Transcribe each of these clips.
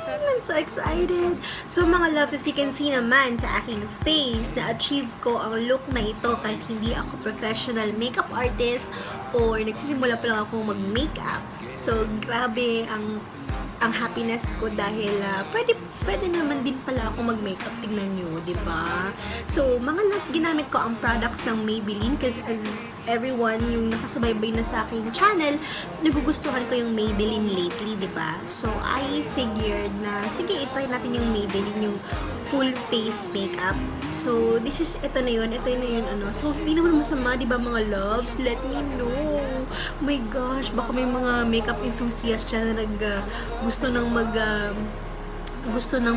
I'm so excited! So mga loves, as you can see naman sa aking face, na-achieve ko ang look na ito kahit hindi ako professional makeup artist or nagsisimula pa lang ako mag-makeup. So, grabe ang happiness ko dahil pwede naman din pala ako mag-makeup, tignan nyo, di ba? So, mga loves, ginamit ko ang products ng Maybelline kasi as everyone yung nakasubaybay na sa aking channel, nagugustuhan ko yung Maybelline lately, di ba? So, I figured na, sige, itry natin yung Maybelline, yung full face makeup. So, ito na yun, ano. So, hindi naman masama, di ba mga loves? Let me know. Oh my gosh, baka may mga makeup enthusiast dyan na gusto nang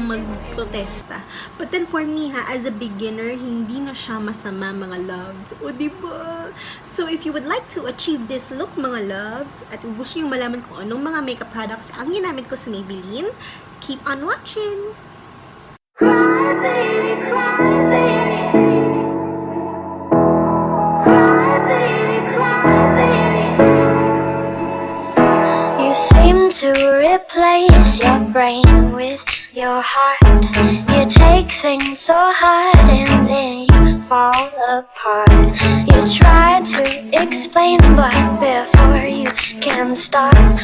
magprotesta. But then for me as a beginner, hindi na siya masama mga loves. O diba? So if you would like to achieve this look mga loves, at gusto nyo malaman kung anong mga makeup products ang ginamit ko sa Maybelline, keep on watching! Cry, baby, cry, baby. Cry, baby, cry, baby. You seem to replace your brain with your heart. You take things so hard and then you fall apart. You try to explain, but before you can start,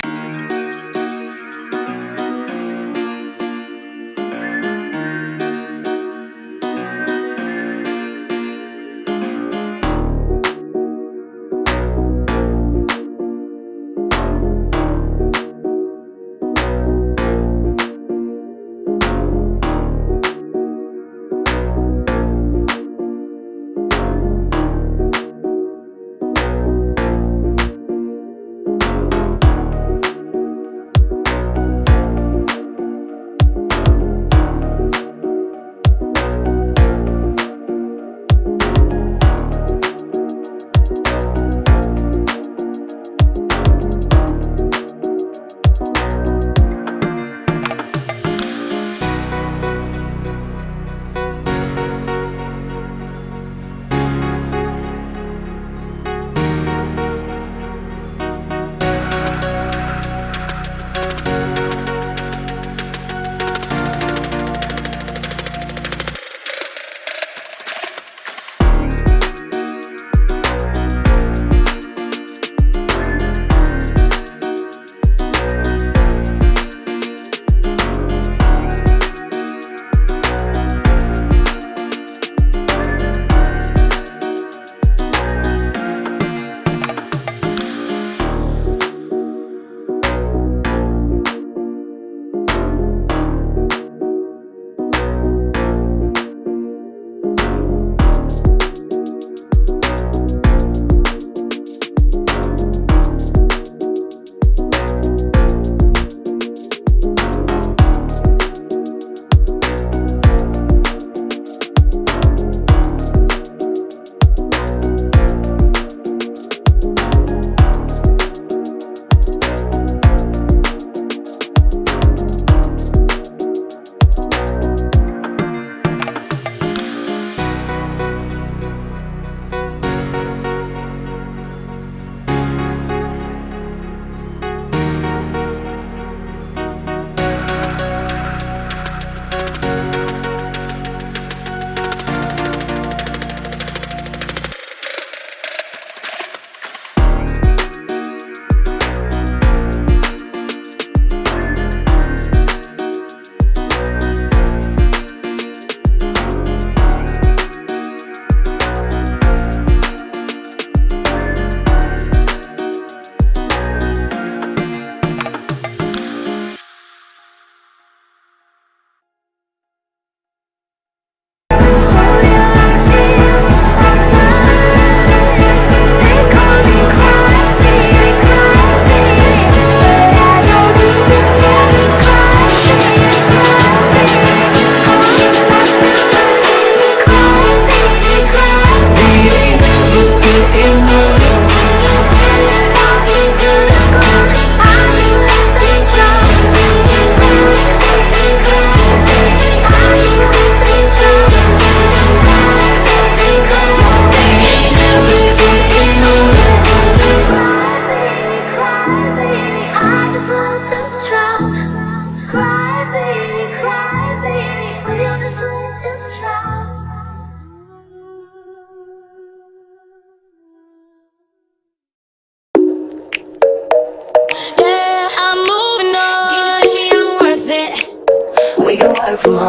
I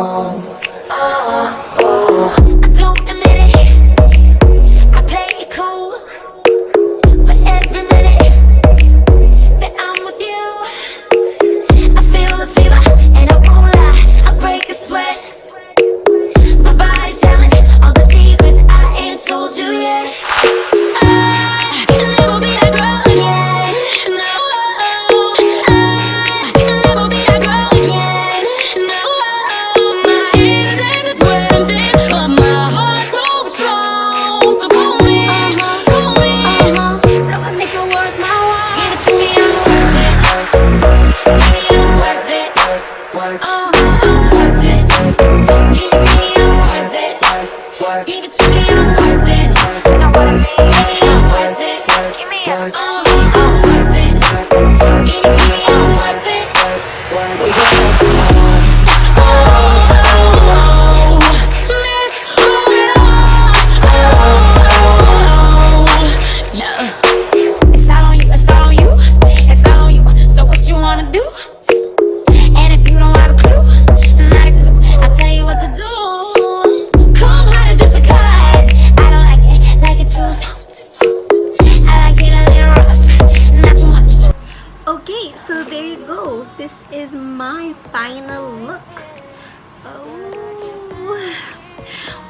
don't admit it, I play it cool, but every minute that I'm with you, I feel the fever, and I won't lie, I break a sweat. My body's telling all the secrets I ain't told you yet. I can never be that girl again. No, I can never be that girl again. No, my innocence is worth it, but my heart's growing strong. So call me, come on, make it worth my while. Give it to me, I'm worth it. Give me, I'm worth it. I'm worth it. Give it to me, I'm worth it. Give it to me, I'm worth it. Baby, I'm worth it. Give me, I'm worth it. Give it to me, I'm worth it. We go back to my one. Let's roll it on. Yeah. It's all on you, it's all on you, it's all on you. So what you wanna do? And if you don't have a clue, not a clue, I'll tell you what to do. Come harder just because I don't like it too soft. I like it a little rough, not too much. Okay, so there you go. This is my final look. Oh.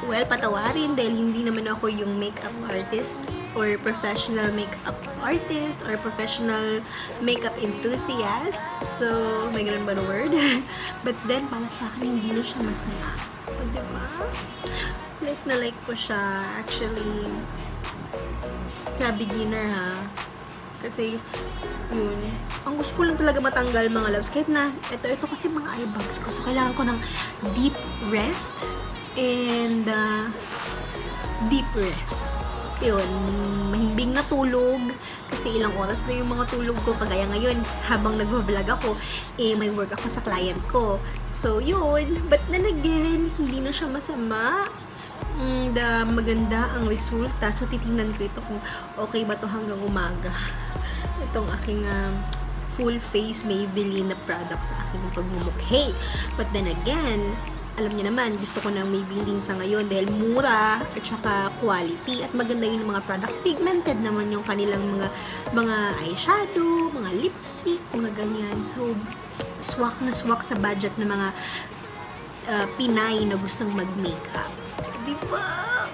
Well, patawarin dahil hindi naman ako yung makeup artist or professional makeup artist or professional makeup enthusiast. So, may ganun ba na word? But then, para sa akin, hindi na siya masama. O, diba? Like na like ko siya. Actually, sa beginner ha. Kasi, yun. Ang gusto ko lang talaga matanggal mga loves. Kahit na, ito kasi mga eye bags ko. So, kailangan ko ng deep rest. And, deep rest. Yun. Mahimbing na tulog. Kasi ilang oras na yung mga tulog ko. Kagaya ngayon, habang nag-vlog ako, may work ako sa client ko. So, yun. But then again, hindi na siya masama. Maganda ang resulta. So, titingnan ko ito kung okay ba to hanggang umaga. Itong aking full face Maybelline na product sa aking pagmumukhe. But then again, alam niyo naman, gusto ko ng Maybelline sa ngayon dahil mura at saka quality at maganda yung mga products. Pigmented naman yung kanilang mga eyeshadow, mga lipstick, mga ganyan. So, swak na swak sa budget ng mga Pinay na gustong mag-makeup. Diba?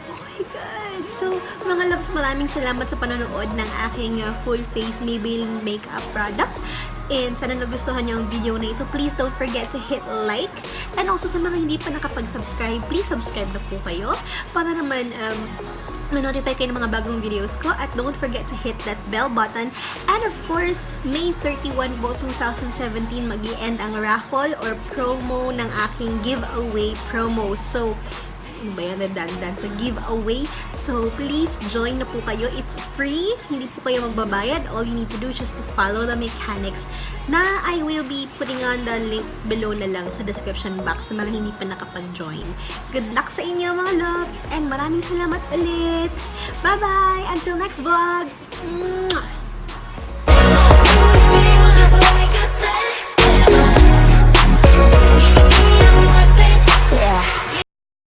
Oh my God! So, mga loves, maraming salamat sa panonood ng aking full face Maybelline makeup product. And sana nagustuhan niyo ang video na ito. Please don't forget to hit like. And also sa mga hindi pa nakapag-subscribe, please subscribe na po kayo para naman ma-notify kayo ng mga bagong videos ko. At don't forget to hit that bell button. And of course, May 31 po, 2017, mag-i-end ang raffle or promo ng aking giveaway promo. So, ano ba yan? Dandan sa giveaway. So, please join na po kayo. It's free. Hindi po kayo magbabayad. All you need to do is just to follow the mechanics na I will be putting on the link below na lang sa description box sa mga hindi pa nakapag-join. Good luck sa inyo mga loves and maraming salamat ulit. Bye-bye! Until next vlog! Mwah! Feel just like I said.